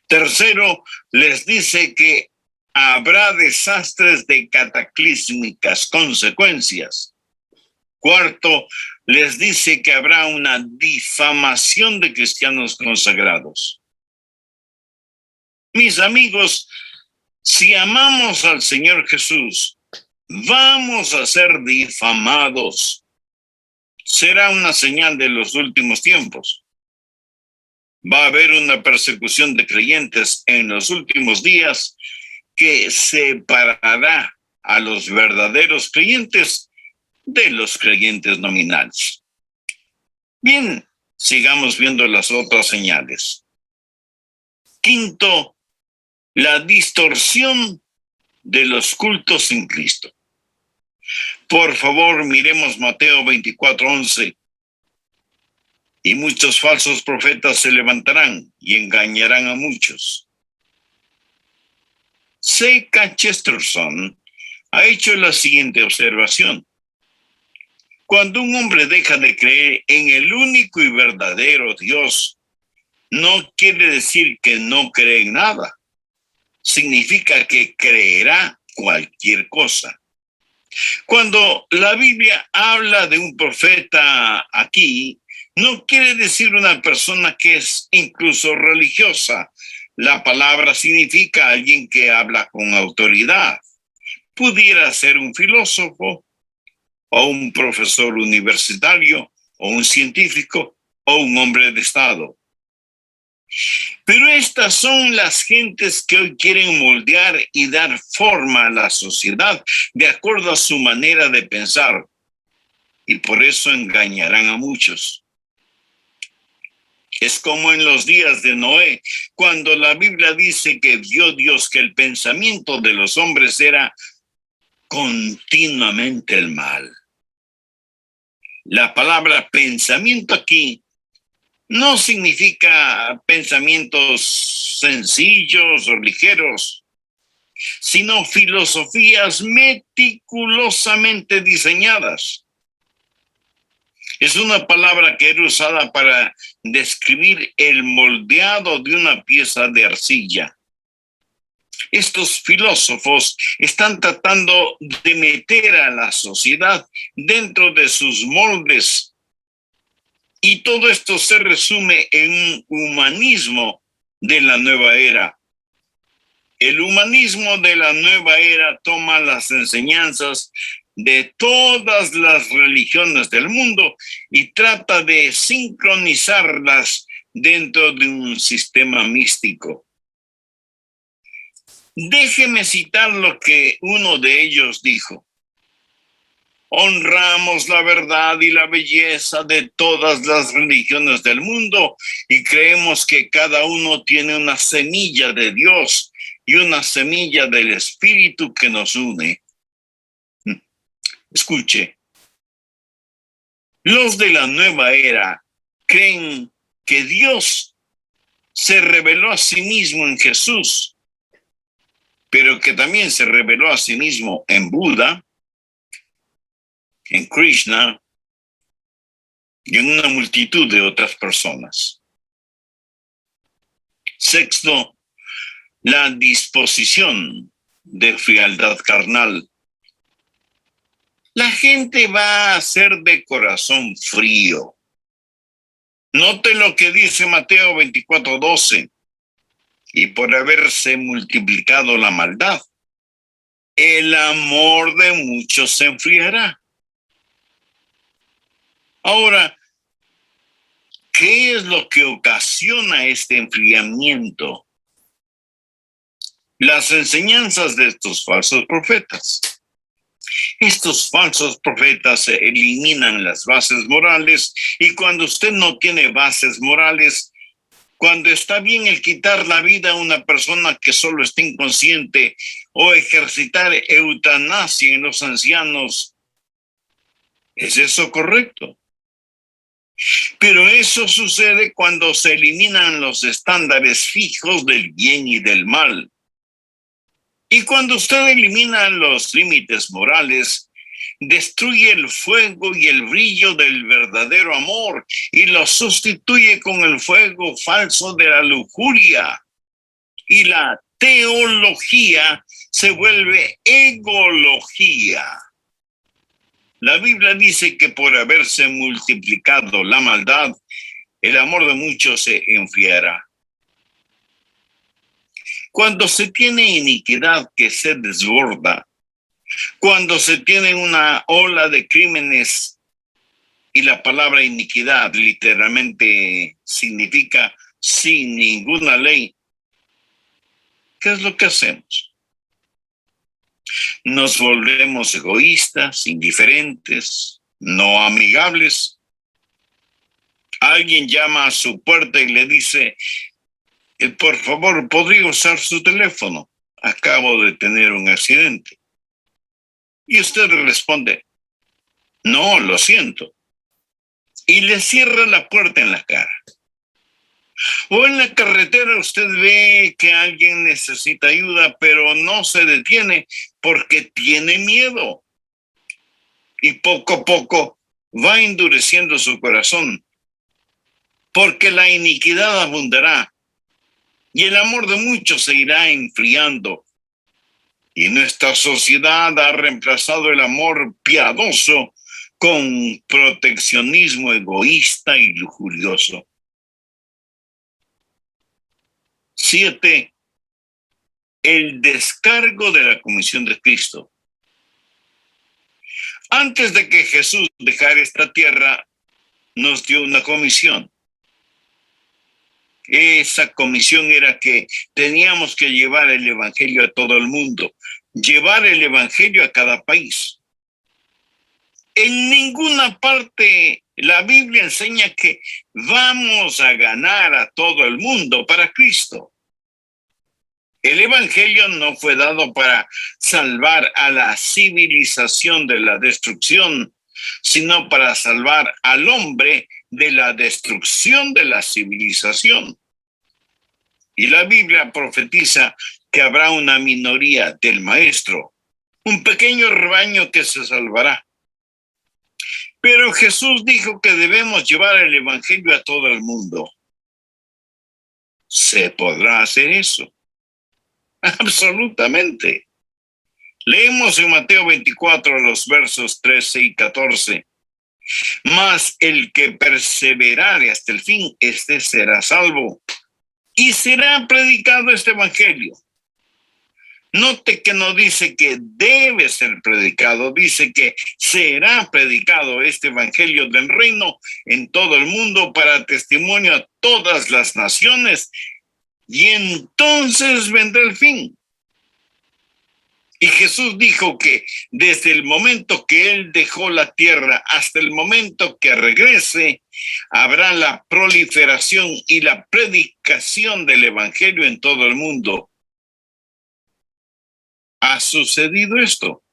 Tercero, les dice que habrá desastres de cataclísmicas consecuencias. Cuarto, les dice que habrá una difamación de cristianos consagrados. Mis amigos, si amamos al Señor Jesús, vamos a ser difamados. Será una señal de los últimos tiempos. Va a haber una persecución de creyentes en los últimos días que separará a los verdaderos creyentes de los creyentes nominales. Bien, sigamos viendo las otras señales. Quinto, la distorsión de los cultos sin Cristo. Por favor, miremos Mateo 24:11. Y muchos falsos profetas se levantarán y engañarán a muchos. C.K. Chesterton ha hecho la siguiente observación. Cuando un hombre deja de creer en el único y verdadero Dios, no quiere decir que no cree en nada. Significa que creerá cualquier cosa. Cuando la Biblia habla de un profeta aquí, no quiere decir una persona que es incluso religiosa. La palabra significa alguien que habla con autoridad. Pudiera ser un filósofo, o un profesor universitario, o un científico, o un hombre de Estado. Pero estas son las gentes que hoy quieren moldear y dar forma a la sociedad de acuerdo a su manera de pensar. Y por eso engañarán a muchos. Es como en los días de Noé, cuando la Biblia dice que vio Dios que el pensamiento de los hombres era continuamente el mal. La palabra pensamiento aquí no significa pensamientos sencillos o ligeros, sino filosofías meticulosamente diseñadas. Es una palabra que era usada para describir el moldeado de una pieza de arcilla. Estos filósofos están tratando de meter a la sociedad dentro de sus moldes. Y todo esto se resume en un humanismo de la nueva era. El humanismo de la nueva era toma las enseñanzas de todas las religiones del mundo y trata de sincronizarlas dentro de un sistema místico. Déjeme citar lo que uno de ellos dijo. Honramos la verdad y la belleza de todas las religiones del mundo y creemos que cada uno tiene una semilla de Dios y una semilla del Espíritu que nos une. Escuche, los de la nueva era creen que Dios se reveló a sí mismo en Jesús, pero que también se reveló a sí mismo en Buda, en Krishna y en una multitud de otras personas. Sexto, la disposición de frialdad carnal. La gente va a ser de corazón frío. Note lo que dice Mateo 24:12. Y por haberse multiplicado la maldad, el amor de muchos se enfriará. Ahora, ¿qué es lo que ocasiona este enfriamiento? Las enseñanzas de estos falsos profetas. Estos falsos profetas eliminan las bases morales y cuando usted no tiene bases morales, Cuando está bien el quitar la vida a una persona que solo está inconsciente o ejercitar eutanasia en los ancianos, ¿es eso correcto? Pero eso sucede cuando se eliminan los estándares fijos del bien y del mal. Y cuando usted elimina los límites morales, destruye el fuego y el brillo del verdadero amor y lo sustituye con el fuego falso de la lujuria. Y la teología se vuelve egología. La Biblia dice que por haberse multiplicado la maldad, el amor de muchos se enfriará. Cuando se tiene iniquidad que se desborda, cuando se tiene una ola de crímenes, y la palabra iniquidad literalmente significa sin ninguna ley, ¿qué es lo que hacemos? Nos volvemos egoístas, indiferentes, no amigables. Alguien llama a su puerta y le dice, por favor, ¿podría usar su teléfono? Acabo de tener un accidente. Y usted responde, no, lo siento. Y le cierra la puerta en la cara. O en la carretera usted ve que alguien necesita ayuda, pero no se detiene porque tiene miedo. Y poco a poco va endureciendo su corazón, porque la iniquidad abundará y el amor de muchos se irá enfriando. Y nuestra sociedad ha reemplazado el amor piadoso con proteccionismo egoísta y lujurioso. 7. El descargo de la comisión de Cristo. Antes de que Jesús dejara esta tierra, nos dio una comisión. Esa comisión era que teníamos que llevar el evangelio a todo el mundo, llevar el evangelio a cada país. En ninguna parte la Biblia enseña que vamos a ganar a todo el mundo para Cristo. El evangelio no fue dado para salvar a la civilización de la destrucción, sino para salvar al hombre de la destrucción de la civilización. Y la Biblia profetiza que habrá una minoría del maestro, un pequeño rebaño que se salvará. Pero Jesús dijo que debemos llevar el evangelio a todo el mundo. ¿Se podrá hacer eso? Absolutamente. Leemos en Mateo 24 los versos 13 y 14. Mas el que perseverare hasta el fin, este será salvo. Y será predicado este evangelio. Note que no dice que debe ser predicado, dice que será predicado este evangelio del reino en todo el mundo para testimonio a todas las naciones, y entonces vendrá el fin. Y Jesús dijo que desde el momento que Él dejó la tierra hasta el momento que regrese, habrá la proliferación y la predicación del evangelio en todo el mundo. ¿Ha sucedido esto?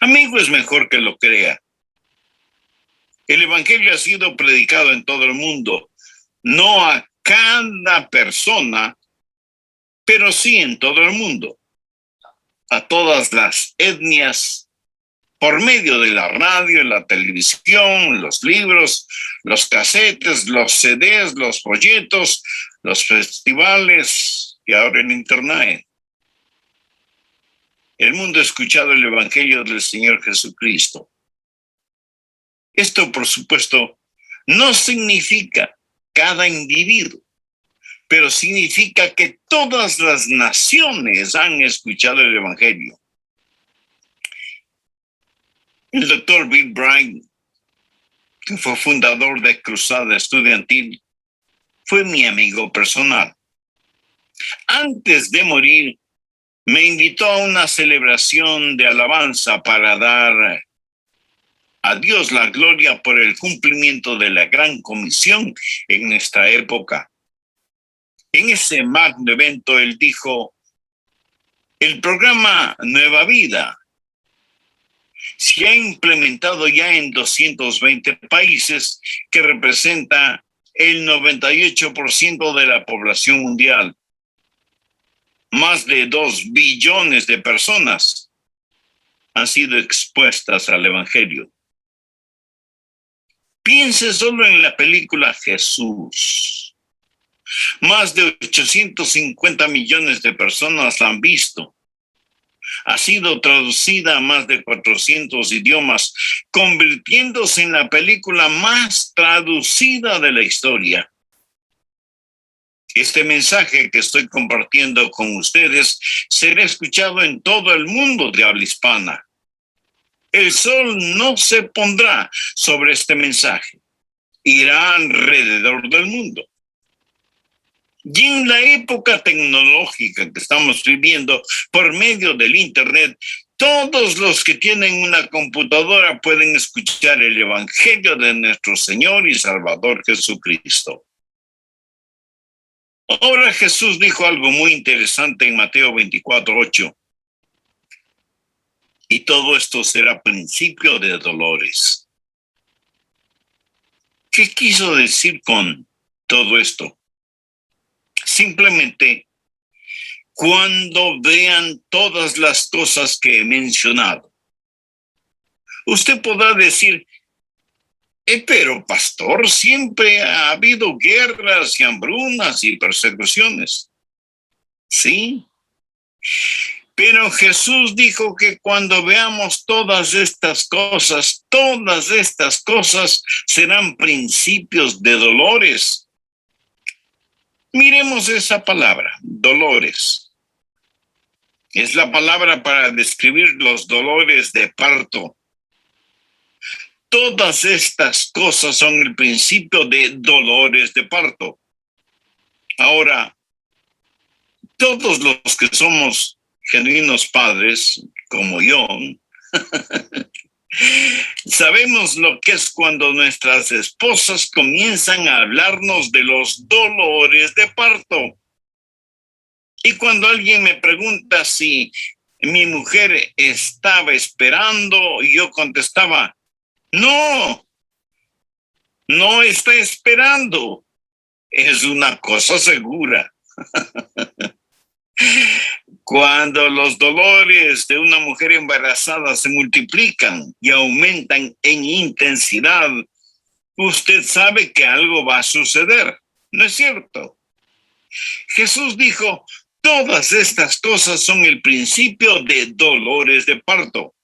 Amigo, es mejor que lo crea. El evangelio ha sido predicado en todo el mundo, no a cada persona, pero sí en todo el mundo, a todas las etnias, por medio de la radio, la televisión, los libros, los casetes, los CDs, los folletos, los festivales y ahora el internet. El mundo ha escuchado el evangelio del Señor Jesucristo. Esto, por supuesto, no significa cada individuo, pero significa que todas las naciones han escuchado el evangelio. El doctor Bill Bright, que fue fundador de Cruzada Estudiantil, fue mi amigo personal. Antes de morir, me invitó a una celebración de alabanza para dar a Dios la gloria por el cumplimiento de la gran comisión en nuestra época. En ese magno evento, él dijo, el programa Nueva Vida se ha implementado ya en 220 países, que representa el 98% de la población mundial. Más de 2 billones de personas han sido expuestas al Evangelio. Piense solo en la película Jesús. Más de 850 millones de personas la han visto. Ha sido traducida a más de 400 idiomas, convirtiéndose en la película más traducida de la historia. Este mensaje que estoy compartiendo con ustedes será escuchado en todo el mundo de habla hispana. El sol no se pondrá sobre este mensaje. Irá alrededor del mundo. Y en la época tecnológica que estamos viviendo, por medio del Internet, todos los que tienen una computadora pueden escuchar el Evangelio de nuestro Señor y Salvador Jesucristo. Ahora Jesús dijo algo muy interesante en Mateo 24:8. Y todo esto será principio de dolores. ¿Qué quiso decir con todo esto? Simplemente, cuando vean todas las cosas que he mencionado, usted podrá decir, pero pastor, siempre ha habido guerras y hambrunas y persecuciones. Sí, pero Jesús dijo que cuando veamos todas estas cosas serán principios de dolores. Miremos esa palabra, dolores. Es la palabra para describir los dolores de parto. Todas estas cosas son el principio de dolores de parto. Ahora, todos los que somos genuinos padres, como yo, sabemos lo que es cuando nuestras esposas comienzan a hablarnos de los dolores de parto. Y cuando alguien me pregunta si mi mujer estaba esperando, yo contestaba, no está esperando. Es una cosa segura. Cuando los dolores de una mujer embarazada se multiplican y aumentan en intensidad, usted sabe que algo va a suceder, ¿no es cierto? Jesús dijo, todas estas cosas son el principio de dolores de parto.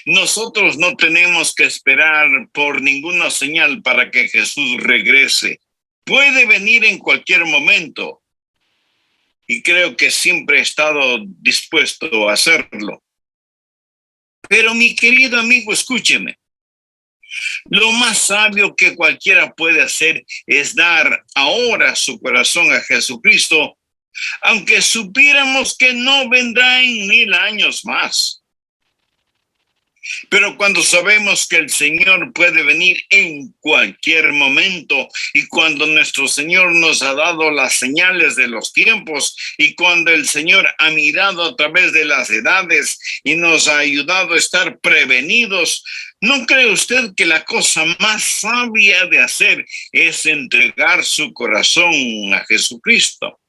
Nosotros no tenemos que esperar por ninguna señal para que Jesús regrese. Puede venir en cualquier momento. Y creo que siempre he estado dispuesto a hacerlo. Pero mi querido amigo, escúcheme. Lo más sabio que cualquiera puede hacer es dar ahora su corazón a Jesucristo, aunque supiéramos que no vendrá en 1000 años más. Pero cuando sabemos que el Señor puede venir en cualquier momento y cuando nuestro Señor nos ha dado las señales de los tiempos y cuando el Señor ha mirado a través de las edades y nos ha ayudado a estar prevenidos, ¿no cree usted que la cosa más sabia de hacer es entregar su corazón a Jesucristo?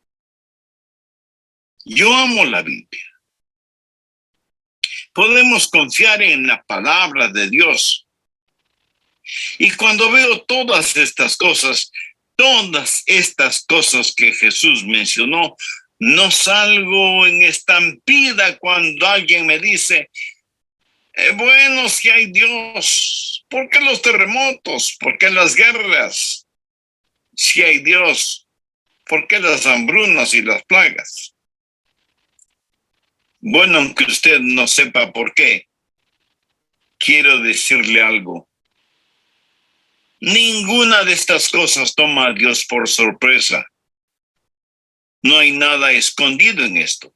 Yo amo la Biblia. Podemos confiar en la palabra de Dios. Y cuando veo todas estas cosas que Jesús mencionó, no salgo en estampida cuando alguien me dice, bueno, si hay Dios, ¿por qué los terremotos? ¿Por qué las guerras? Si hay Dios, ¿por qué las hambrunas y las plagas? Bueno, aunque usted no sepa por qué, quiero decirle algo. Ninguna de estas cosas toma a Dios por sorpresa. No hay nada escondido en esto.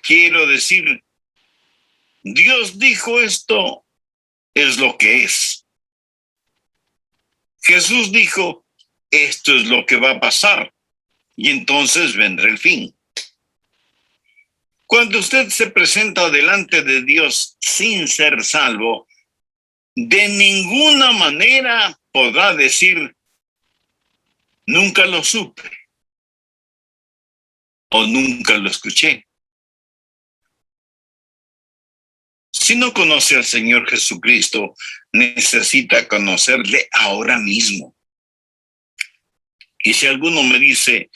Quiero decir, Dios dijo esto, es lo que es. Jesús dijo, esto es lo que va a pasar. Y entonces vendrá el fin. Cuando usted se presenta delante de Dios sin ser salvo, de ninguna manera podrá decir, nunca lo supe o nunca lo escuché. Si no conoce al Señor Jesucristo, necesita conocerle ahora mismo. Y si alguno me dice,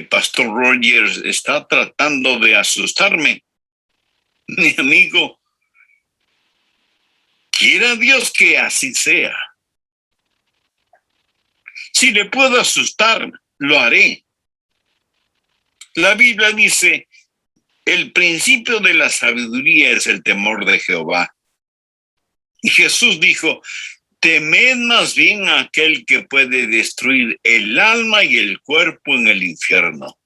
Pastor Rogers está tratando de asustarme, mi amigo, quiera Dios que así sea. Si le puedo asustar, lo haré. La Biblia dice, el principio de la sabiduría es el temor de Jehová. Y Jesús dijo, temed más bien a aquel que puede destruir el alma y el cuerpo en el infierno.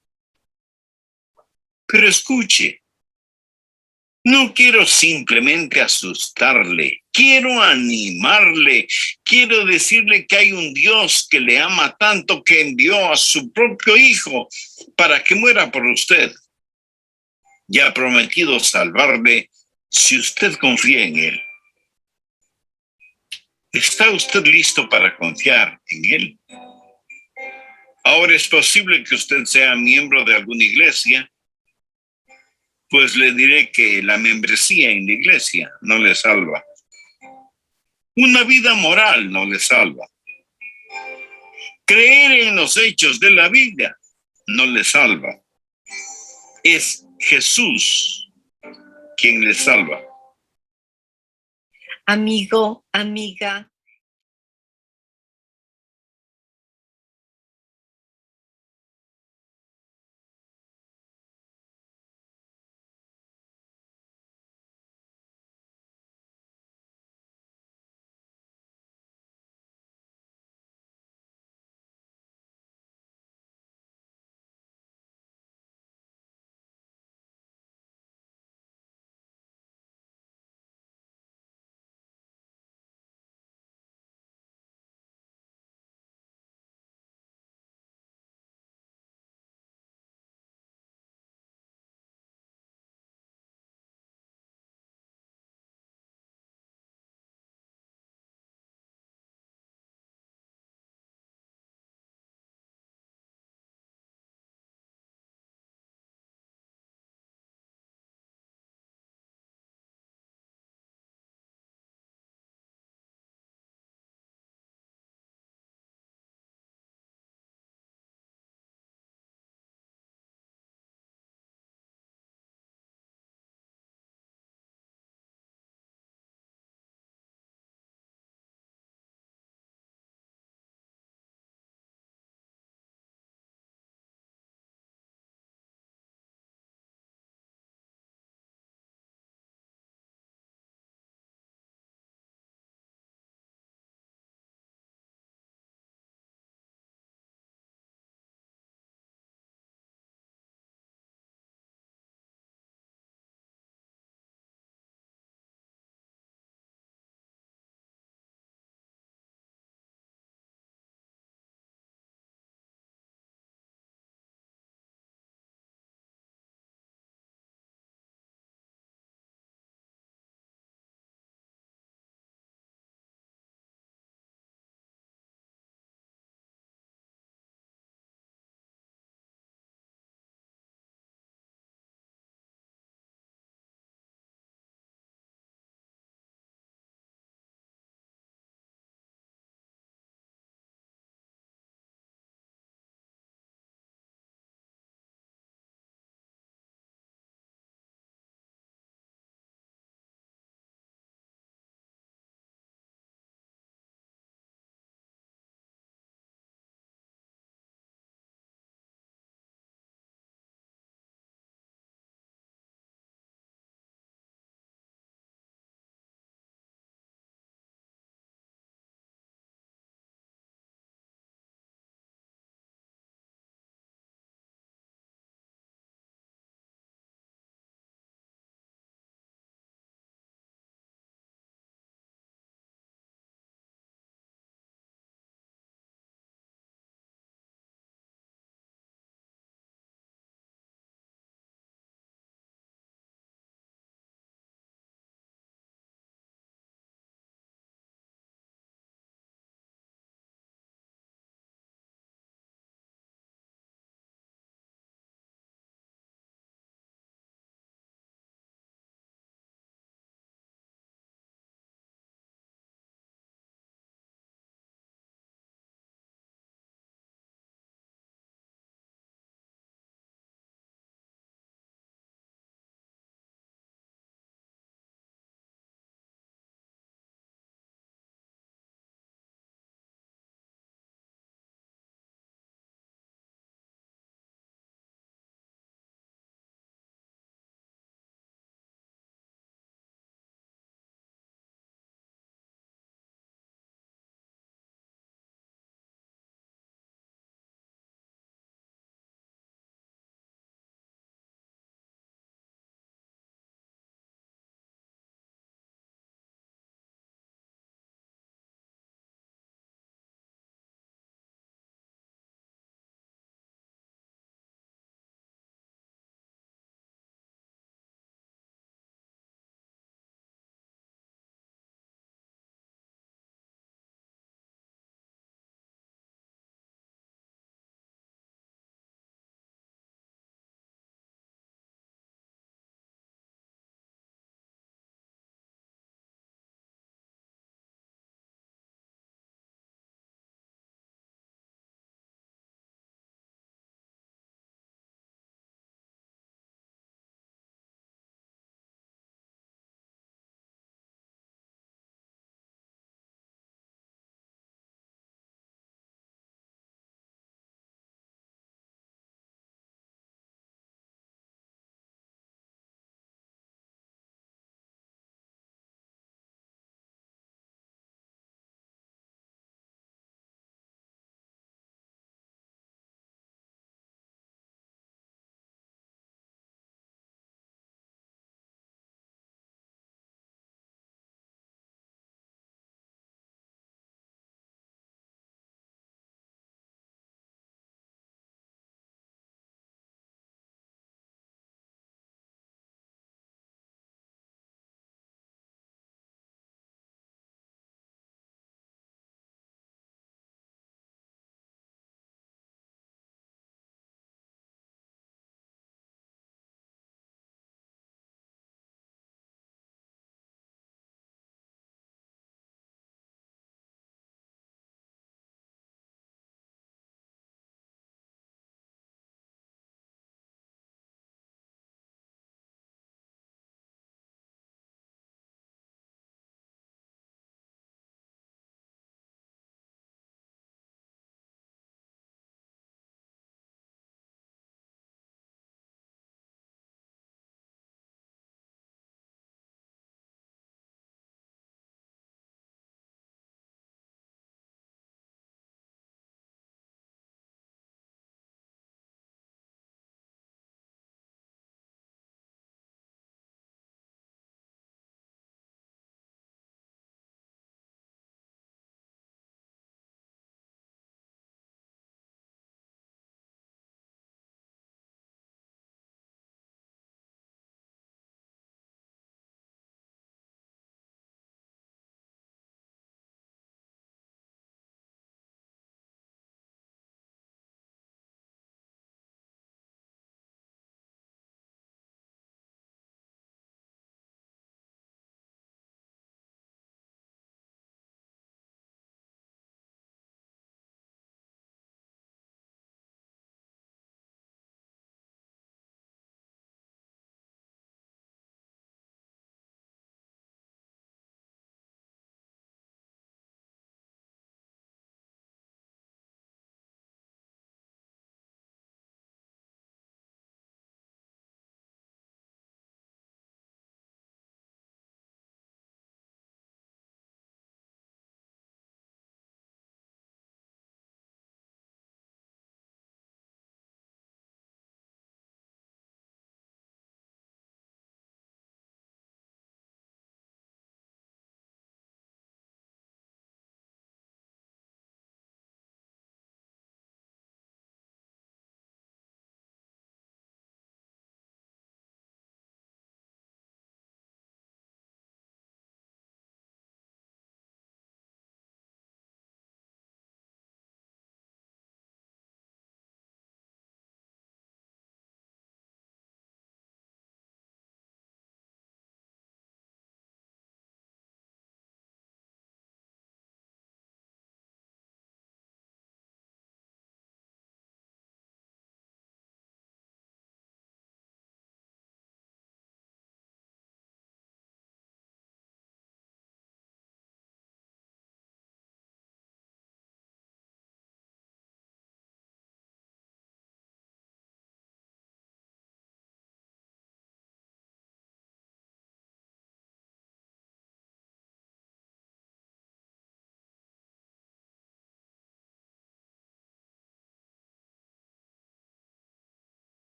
Pero escuche, no quiero simplemente asustarle, quiero animarle, quiero decirle que hay un Dios que le ama tanto que envió a su propio Hijo para que muera por usted. Y ha prometido salvarle si usted confía en Él. ¿Está usted listo para confiar en Él? Ahora es posible que usted sea miembro de alguna iglesia, pues le diré que la membresía en la iglesia no le salva. Una vida moral no le salva. Creer en los hechos de la Biblia no le salva. Es Jesús quien le salva. Amigo, amiga,